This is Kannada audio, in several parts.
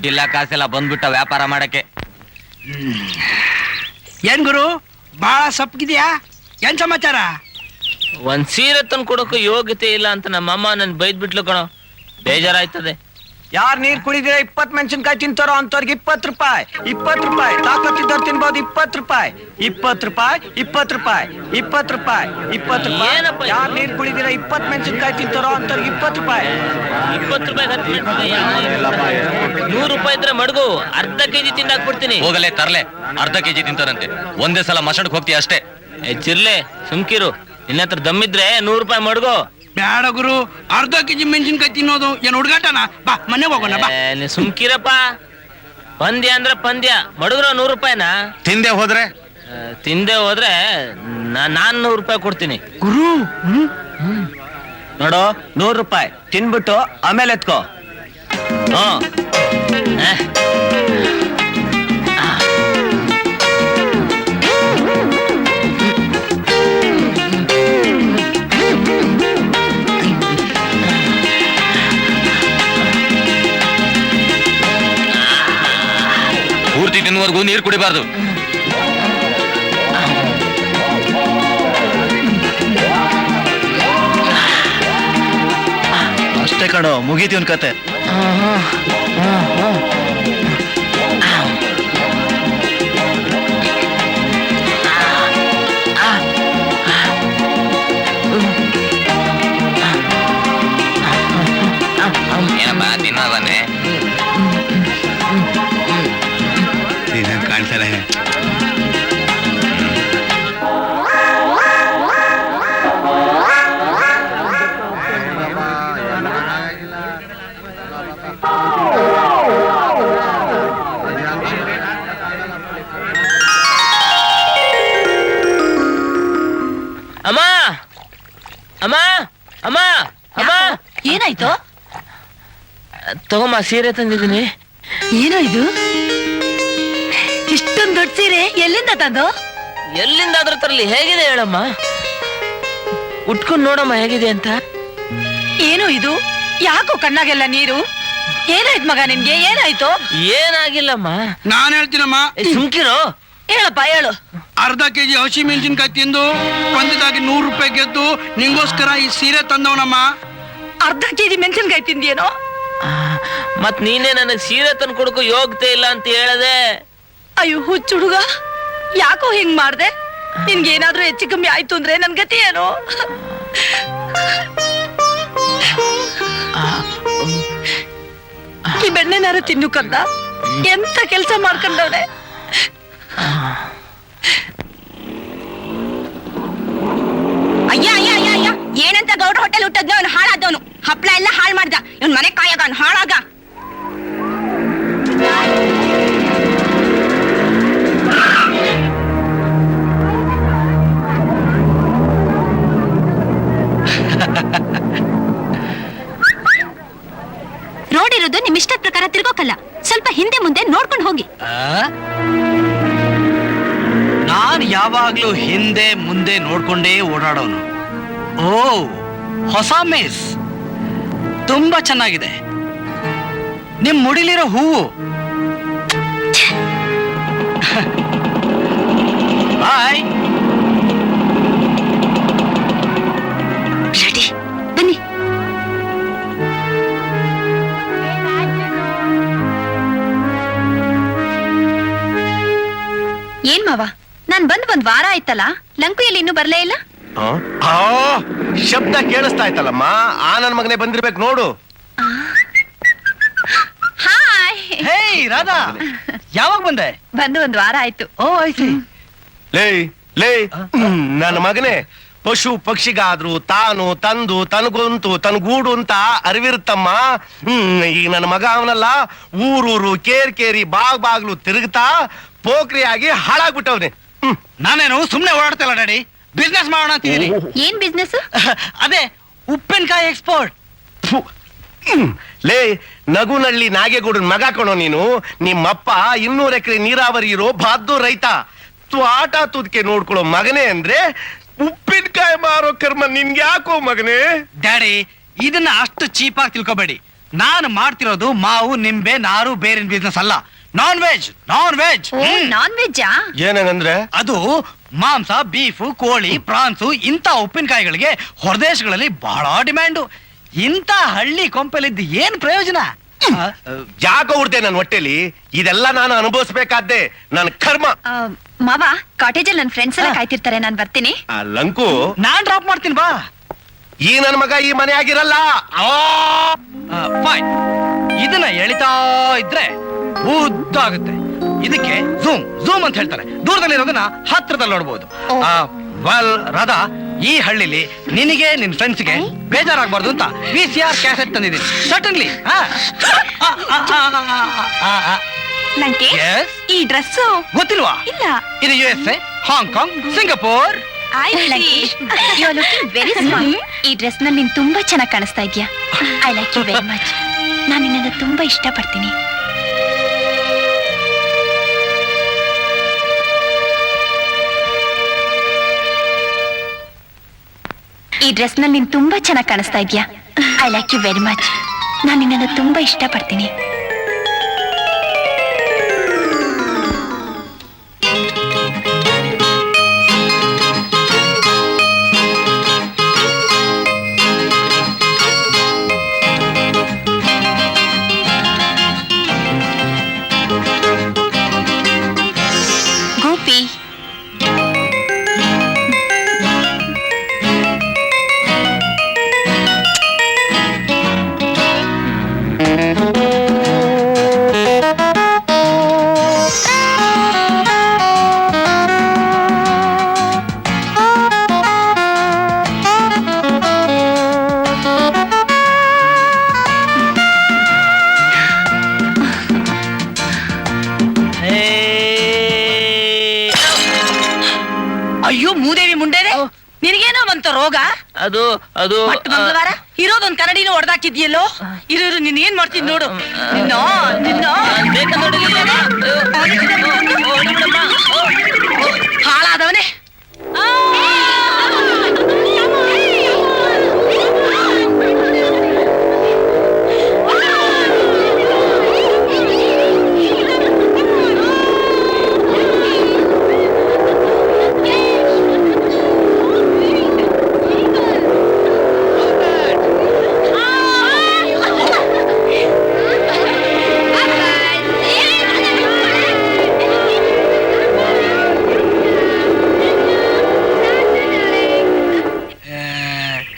ದುಡ್ಡಿಲ್ಲ ಕಾಸಿಲ್ಲ ಬಂದ್ಬಿಟ್ಟ ವ್ಯಾಪಾರ ಮಾಡಕ್ಕೆ. ಏನ್ ಗುರು ಬಹಳ ಸಪ್ಪಗಿದ್ಯಾ? ಏನ್ ಸಮಾಚಾರ? ಒಂದ್ ಸೀರೆ ತಂದು ಕೊಡೋಕೆ ಯೋಗ್ಯತೆ ಇಲ್ಲ ಅಂತ ನಮ್ಮಮ್ಮ ನನ್ ಬೈದ್ ಬಿಟ್ಲು ಕಣೋ, ಬೇಜಾರಾಯ್ತದೆ. ಯಾರ್ ನೀರ್ ಕುಡಿದಿರ 20 ಮೆಣಸಿನ್ಕಾಯಿ ತಿಂತಾರೋ ಅಂತವ್ರಿಗೆ 20 ರೂಪಾಯಿ. 20 ರೂಪಾಯಿ ತಾಕತ್ತಿದ್ದವ್ರು ತಿನ್ಬೋದು. 20 ರೂಪಾಯಿ 20 ರೂಪಾಯಿ 20 ರೂಪಾಯಿ 20 ರೂಪಾಯಿ 20 ರೂಪಾಯಿ. ಏನಪ್ಪ ಯಾರ್ ನೀರ್ ಕುಡಿದಿರ 20 ಮೆಣಸಿನ್ಕಾಯಿ ತಿಂತಾರೋ ಅಂತವ್ರಿಗೆ 20 ರೂಪಾಯಿ. 20 ರೂಪಾಯಿ 100 ರೂಪಾಯಿ ಇದ್ರೆ ಮಡ್ಗು ಅರ್ಧ ಕೆಜಿ ತಿಂದಾಕ್ಬಿಡ್ತೀನಿ. ಹೋಗಲೇ ತರ್ಲೆ, ಅರ್ಧ ಕೆಜಿ ತಿಂತಾರಂತೆ. ಒಂದೇ ಸಲ ಮಸಣಕ್ ಹೋಗ್ತೀಯ ಅಷ್ಟೇ. ಚಿರ್ಲೆ ಸುಮ್ಕಿರು, ನಿನ್ನ ಹತ್ರ ದಮ್ಮಿದ್ರೆ 100 ರೂಪಾಯಿ ಮಡ್ಗು. ಬೇಡ ಗುರು, ಅರ್ಧ ಕೆಜಿ ಮೆಣಸಿನ್ಕಾಯಿ ತಿನ್ನೋದು ಏನ್ ಹುಡುಗಾಟನ? ಬಾ ಮನೆ ಹೋಗೋಣ ಬಾ. ನೀ ಸುಮ್ಕಿರಪ್ಪ, ಪಂದ್ಯ ಅಂದ್ರೆ ಪಂದ್ಯ. ಮಡಗ್ರ 100 ರೂಪಾಯಿನ ತಿಂದೆ ಹೋದ್ರೆ ತಿಂದೆ ಹೋದ್ರೆ ನಾನು 100 ರೂಪಾಯಿ ಕೊಡ್ತೀನಿ. ಗುರು ನೋಡು 100 ರೂಪಾಯಿ ತಿನ್ಬಿಟ್ಟು ಆಮೇಲೆ ಎತ್ಕೋ. ಪೂರ್ತಿ ತಿನ್ನುವರೆಗೂ ನೀರು ಕುಡಿಬಾರ್ದು. ಅಷ್ಟೇ ಕಣೋ, ಮುಗೀತಿ ಒಂದ್ ಕತೆ. ಏನಪ್ಪ ತಿನ್ನೋದನ್ನೇ ಕಾಣ್ತಾರೆ. ಅಮ್ಮ ಅಮ್ಮ ಅಮ್ಮ ಅಮ್ಮ, ಏನಾಯ್ತು? ತಗೊಮ್ಮ ಸೀರೆ ತಂದಿದ್ದೀನಿ. ಏನೋ ಇದು, ಇಷ್ಟೊಂದು ದೊಡ್ಡ ಸೀರೆ ಎಲ್ಲಿಂದ ತಂದು? ಎಲ್ಲಿಂದಾದ್ರೂ ತರಲಿ, ಹೇಗಿದೆ ಹೇಳಮ್ಮ, ಉಟ್ಕೊಂಡು ನೋಡಮ್ಮ ಹೇಗಿದೆ ಅಂತ. ಏನು ಇದು, ಯಾಕೋ ಕಣ್ಣಾಗೆಲ್ಲ ನೀರು? ಏನಾಯ್ತು ಮಗ ನಿನ್ಗೆ, ಏನಾಯ್ತು? ಏನಾಗಿಲ್ಲಮ್ಮ. ನಾನ್ ಹೇಳ್ತೀನಮ್ಮ, ಸುಮ್ಕಿರೋ. ಹೇಳಪ್ಪ ಹೇಳು. ಅರ್ಧ ಕೆಜಿ ಹಸಿ ಮೆಣಸಿನ್ಕಾಯಿ ತಿಂದು ಪಂದ್ಯದಾಗಿ 100 ರೂಪಾಯಿ ಗೆದ್ದು ನಿಂಗೋಸ್ಕರ ಈ ಸೀರೆ ತಂದವನಮ್ಮ. ಅರ್ಧ ಕೆಜಿ ಮೆಣಸಿನ್ಕಾಯಿ ತಿಂದಿಯೇನೋ? ಮತ್ ನೀನೇ ನನಗ್ ಸೀರೆ ತಂದು ಕೊಡಕ್ಕೂ ಯೋಗ್ಯತೆ ಇಲ್ಲ ಅಂತ ಹೇಳದೆ. ಅಯ್ಯೋ ಹುಚ್ಚು ಹುಡುಗ, ಯಾಕೋ ಹಿಂಗ್ ಮಾಡ್ದೆ? ನಿನ್ಗೇನಾದ್ರೂ ಹೆಚ್ಚು ಕಮ್ಮಿ ಆಯ್ತು ಅಂದ್ರೆ ನನ್ ಗತಿ ಏನು? ಈ ಬೆಣ್ಣೆನಾರು ತಿನ್ನು ಕಂದ, ಎಂತ ಕೆಲ್ಸ ಮಾಡ್ಕೊಂಡವ್ರೆ. ಅಯ್ಯ ಅಯ್ಯ ಅಯ್ಯ ಅಯ್ಯ, ಏನಂತ ಗೌಡ್ರ ಹೋಟೆಲ್ ಹುಟ್ಟದ್ನ ಅವ್ನು ಹಾಳಾದವನು. ಹಪ್ಳ ಎಲ್ಲ ಹಾಳು ಮಾಡ್ದ. ಇವ್ನ ಮನೆ ಕಾಯಾಗ ಅವ್ನು ಹಾಳಾಗ. ರೋಡ್ ಇರೋದು ನಿಮ್ ಇಷ್ಟದ ಪ್ರಕಾರ ತಿರ್ಗೋಕಲ್ಲ, ಸ್ವಲ್ಪ ಹಿಂದೆ ಮುಂದೆ ನೋಡ್ಕೊಂಡು ಹೋಗಿ. ನಾನ್ ಯಾವಾಗ್ಲೂ ಹಿಂದೆ ಮುಂದೆ ನೋಡ್ಕೊಂಡೇ ಓಡಾಡೋನು. ಓ, ಹೊಸ ಮೇಸ್ ತುಂಬಾ ಚೆನ್ನಾಗಿದೆ. ನಿಮ್ ಮುಡಿಲಿರೋ ಹೂವು. ಬಾಯ್. ರೆಡಿ, ಬನ್ನಿ. ಏನ್ ಮಾವ, ನಾನ್ ಬಂದ್ 1 ವಾರ ಆಯ್ತಲ್ಲ, ಲಂಕುಯಲ್ಲಿ ಇನ್ನೂ ಬರ್ಲೇ ಇಲ್ಲ. ಶಬ್ದ ಕೇಳಿಸ್ತಾ ಆಯ್ತಲ್ಲಮ್ಮ, ಆ ನನ್ ಮಗನೇ ಬಂದಿರ್ಬೇಕು ನೋಡು. ಹಾಯ್. ಹೇ ರಾಧಾ, ಯಾವಾಗ ಬಂದೆ? ಬಂದು 1 ವಾರ ಆಯ್ತು. ಓ ಆಯ್ತು. ಲೇ ಲೇ ನನ್ನ ಮಗನೇ, ಪಶು ಪಕ್ಷಿಗಾದ್ರೂ ತಾನು ತಂದು ತನಗುಂತು ತನಗೂಡು ಅಂತ ಅರಿವಿರುತ್ತಮ್ಮ. ಈಗ ನನ್ನ ಮಗ ಅವನಲ್ಲ, ಊರೂರು ಕೇರಿ ಬಾಗ್ಲು ತಿರುಗ್ತಾ ಪೋಖ್ರಿಯಾಗಿ ಹಾಳಾಗ್ಬಿಟ್ಟವ್ನೆ. ನಾನೇನು ಸುಮ್ನೆ ಓಡಾಡ್ತಲ್ಲ ಡ್ಯಾಡಿ, ಬಿಸ್ನೆಸ್ ಮಾಡೋಣ ಅಂತಿದ್ದೀನಿ. ಏನ್ ಬಿಸ್ನೆಸ್? ಅದೇ ಉಪ್ಪಿನಕಾಯಿ ಎಕ್ಸ್ಪೋರ್ಟ್. ಲೇ ನಗುನಳ್ಳಿ ನಾಗೇಗೌಡನ್ ಮಗ ಕಣೋ ನೀನು. ನಿಮ್ಮಪ್ಪ 200 ಎಕರೆ ನೀರಾವರಿ ಇರೋ ಬಹದ್ದೂರ್ ರೈತ. ತ್ವಾಟ ತುದ್ಕೆ ನೋಡ್ಕೊಳ್ಳೋ ಮಗನೇ ಅಂದ್ರೆ ಉಪ್ಪಿನಕಾಯಿ ಮಾರೋ ಕರ್ಮ ನಿನ್ಗೆ ಯಾಕೋ ಮಗನೇ. ಡ್ಯಾಡಿ, ಇದನ್ನ ಅಷ್ಟು ಚೀಪ್ ಆಗಿ ತಿಳ್ಕೊಬೇಡಿ. ನಾನು ಮಾಡ್ತಿರೋದು ಮಾವು ನಿಂಬೆ ನಾರು ಬೇರಿನ ಬಿಸ್ನೆಸ್ ಅಲ್ಲ, ನಾನ್ ವೆಜ್. ನಾನ್ ವೆಜ್ಜಾ? ಏನಂದ್ರೆ ಅದು ಮಾಂಸ, ಬೀಫು, ಕೋಳಿ, ಪ್ರಾನ್ಸು ಇಂಥ ಉಪ್ಪಿನಕಾಯಿಗಳಿಗೆ ಹೊರದೇಶಗಳಲ್ಲಿ ಬಹಳ ಡಿಮ್ಯಾಂಡು. ಇಂಥ ಹಳ್ಳಿ ಕೊಂಪೆಲಿದ್ದು ಏನ್ ಪ್ರಯೋಜನ? ಯಾಕೋ ಹುಡ್ದೆ ನನ್ನ ಹೊಟ್ಟೆಲಿ ಇದೆಲ್ಲ ನಾನು ಅನುಭವಿಸ್ಬೇಕಾದ್ದೆ ನನ್ನ ಕರ್ಮ. ಮಾವ, ಕಾಟೇಜಲ್ಲಿ ನನ್ನ ಫ್ರೆಂಡ್ಸ್ ಎಲ್ಲ ಕಾಯ್ತಿರ್ತಾರೆ, ನಾನ್ ಬರ್ತೀನಿ. ಆ ಲಂಕು ನಾನ್ ಡ್ರಾಪ್ ಮಾಡ್ತೀನಿ ಬಾ. ಈ ನನ್ ಮಗ ಈ ಮನೆ ಆಗಿರಲ್ಲ. ಫೈನ್. ಇದನ್ನ ಎಳಿತಾ ಇದ್ರೆ ಉದ್ದಾಗುತ್ತೆ. ಇದಕ್ಕೆ ಝೂಮ್ ಅಂತ ಹೇಳ್ತಾರೆ. ದೂರದಲ್ಲಿರೋದನ್ನ ಹತ್ರದಲ್ಲಿ ನೋಡ್ಬೋದು. ರಾಧಾ, ಈ ಹಳ್ಳಿಲಿ ನಿನಗೆ ನಿನ್ ಫ್ರೆಂಡ್ಸ್ಗೆ ಬೇಜಾರಾಗಬಾರ್ದು ಅಂತ VCR ಕ್ಯಾಸೆಟ್ ತಂದಿದ್ದೀನಿ. ಸಟನ್ಲಿ. ಲಂಕೇಶ್, Yes? ಈ ಡ್ರೆಸ್ ಗೊತ್ತಿಲ್ವಾ? ಇಲ್ಲ. ಇದು USA, Hong Kong, Singapore. Lankesh, you are looking very smart. ಈ ಡ್ರೆಸ್ ನಲ್ಲಿ ನೀನ್ ತುಂಬಾ ಚೆನ್ನಾಗಿ ಕಾಣಿಸ್ತಾ ಇದ್ಯಾ. I like you very much. ನಾನು ನಿನ್ನನ್ನು ತುಂಬಾ ಇಷ್ಟಪಡ್ತೀನಿ. ಈ ಡ್ರೆಸ್ ನಲ್ಲಿ ನೀನ್ ತುಂಬಾ ಚೆನ್ನಾಗಿ ಕಾಣಿಸ್ತಾ ಇದ್ಯಾ. I like you very much. ನಾನು ನಿನ್ನನ್ನು ತುಂಬಾ ಇಷ್ಟಪಡ್ತೀನಿ. ಗೋಪಿ, ಅಯ್ಯೋ ಮೂದೇವಿ ಮುಂಡೇನೆ, ನಿನಗೇನೋ ಬಂತ ರೋಗ? ಅದು ಅದು ಮಟ್ಟು ಮಂಗಳವಾರ ಇರೋದೊಂದ್ ಕನ್ನಡಿನ ಹೊಡೆದಾಕಿದ್ಯಲ್ಲೋ. ಇರು ನಿನ್ ಏನ್ ಮಾಡ್ತೀನಿ ನೋಡು. ನಿನ್ನ ಹಾಳಾದವನೇ.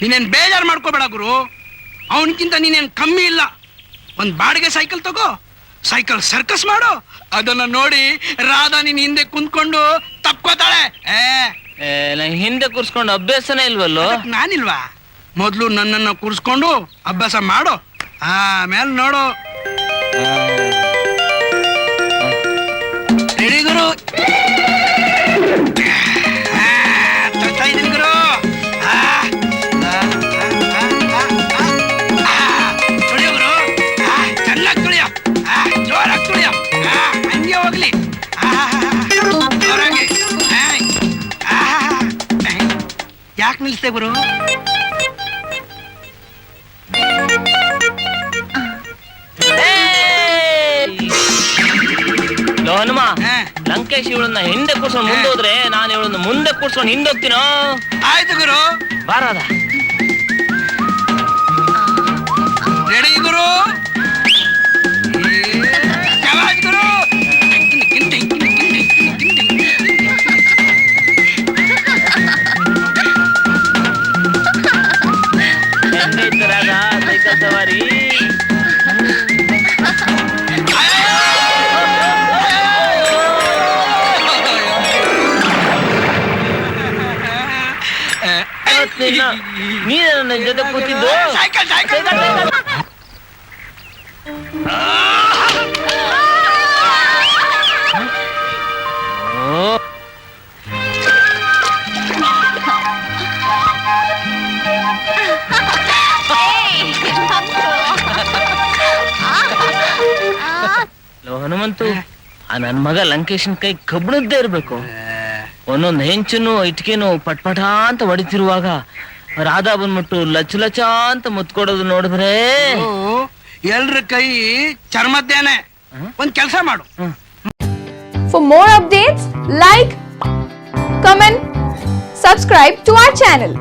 ನೀನೇನ್ ಬೇಜಾರು ಮಾಡ್ಕೋಬೇಡ ಗುರು. ಅವನಕ್ಕಿಂತ ನೀನೇನ್ ಕಮ್ಮಿ ಇಲ್ಲ. ಒಂದ್ ಬಾಡಿಗೆ ಸೈಕಲ್ ತಗೋ, ಸೈಕಲ್ ಸರ್ಕಸ್ ಮಾಡು. ಅದನ್ನ ನೋಡಿ ರಾಧಾ ನಿನ್ ಹಿಂದೆ ಕುಂತ್ಕೊಂಡು ತಪ್ಕೋತಾಳೆ. ನಂಗೆ ಹಿಂದೆ ಕೂರ್ಸ್ಕೊಂಡು ಅಭ್ಯಾಸನೇ ಇಲ್ವಲ್ಲೋ. ನಾನಿಲ್ವಾ? ಮೊದ್ಲು ನನ್ನನ್ನ ಕೂರಿಸ್ಕೊಂಡು ಅಭ್ಯಾಸ ಮಾಡು, ಆಮೇಲೆ ನೋಡು. ರೆಡಿ ಗುರು? ತರ್ತಾ ಇದೀನಿ ಗುರು. ತುಳಿಯೋ ಗುರು, ಚೆನ್ನಾಗಿ ತುಳಿಯೋ, ಜೋರಾಗಿ ತುಳಿಯೋ, ಹಂಗೆ ಹೋಗ್ಲಿ. ಜೋರಾಗಿ. ಯಾಕೆ ನಿಲ್ಸ್ತೆ ಗುರು? ಹನುಮ, ಲಂಕೇಶ್ ಇವಳನ್ನ ಹಿಂದೆ ಕೂರ್ಸ್ಕೊಂಡು ಮುಂದೆ ಹೋದ್ರೆ ನಾನು ಇವಳನ್ನ ಮುಂದೆ ಕೂರ್ಸ್ಕೊಂಡು ಹಿಂದೆ ಹೋಗ್ತೀನೋ. ಆಯ್ತು ಗುರು, ಬಾರಾದ. ರೆಡಿ ಗುರು? ಶಬಾಷ್ ಗುರು. ಹೆಂಗೈತೆ ರಾಧಾ ಸೈಕಲ್ ಸವಾರಿ? ನೀನೇ ನನ್ನ ಜೊತೆ ಕೂತಿದ್ದು. Cycle cycle. ಹನುಮಂತು, ನನ್ ಮಗ ಲಂಕೇಶನ್ ಕೈ ಕಬ್ಬಣದ್ದೇ ಇರ್ಬೇಕು. ಒಂದೊಂದ್ ಹೆಂಚನ್ನು ಇಟ್ಕೆನು ಪಟ್ಪಟ ಅಂತ ಹೊಡಿತಿರುವಾಗ ರಾಧಾ ಬಂದ್ಬಿಟ್ಟು ಲಚ ಲಚ ಅಂತ ಮುತ್ಕೊಡೋದು ನೋಡಿದ್ರೆ ಎಲ್ರ ಕೈ ಚರ್ಮದ್ದೇನೆ. ಒಂದ್ ಕೆಲಸ ಮಾಡು, For more updates, like, comment, subscribe to our channel.